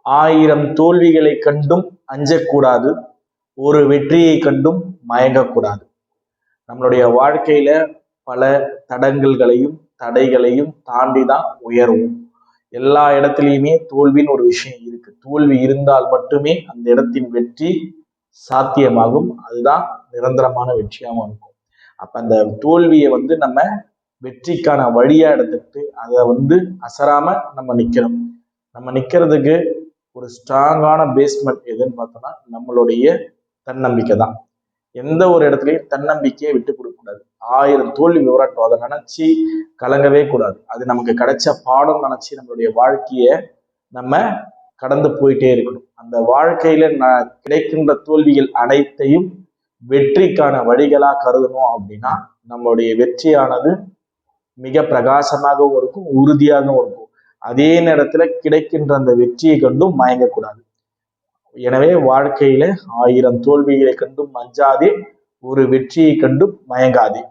1000 தோல்விகளை கண்டும் அஞ்சக்கூடாது, ஒரு வெற்றியை கண்டும் மயங்கக்கூடாது. நம்மளுடைய வாழ்க்கையில பல தடங்கல்களையும் தடைகளையும் தாண்டி தான் உயர்வும். எல்லா இடத்துலையுமே தோல்வின்னு ஒரு விஷயம் இருக்கு. தோல்வி இருந்தால் மட்டுமே அந்த இடத்தின் வெற்றி சாத்தியமாகும். அதுதான் நிரந்தரமான வெற்றியாகவும் இருக்கும். அப்ப அந்த தோல்வியை நம்ம வெற்றிக்கான வழியா எடுத்துக்கிட்டு அதை அசராம நம்ம நிக்கணும். நம்ம நிக்கிறதுக்கு ஒரு ஸ்ட்ராங்கான பேஸ்மெண்ட் எதுன்னு பார்த்தோம்னா நம்மளுடைய தன்னம்பிக்கை தான். எந்த ஒரு இடத்துலையும் தன்னம்பிக்கையை விட்டு கொடுக்க கூடாது. 1000 தோல்வி விவரட்டும், அதை நினைச்சு கலங்கவே கூடாது. அது நமக்கு கிடைச்ச பாடம் நினைச்சு நம்மளுடைய வாழ்க்கைய நம்ம கடந்து போயிட்டே இருக்கணும். அந்த வாழ்க்கையில கிடைக்கின்ற தோல்விகள் அனைத்தையும் வெற்றிக்கான வழிகளா கருதணும். அப்படின்னா நம்மளுடைய வெற்றியானது மிக பிரகாசமாகவும் இருக்கும், உறுதியாகவும் இருக்கும். அதே நேரத்துல கிடைக்கின்ற அந்த வெற்றியை கண்டும் மயங்கக்கூடாது. எனவே வாழ்க்கையில 1000 தோல்விகளை கண்டும் அஞ்சாதே, ஒரு வெற்றியை கண்டும் மயங்காதே.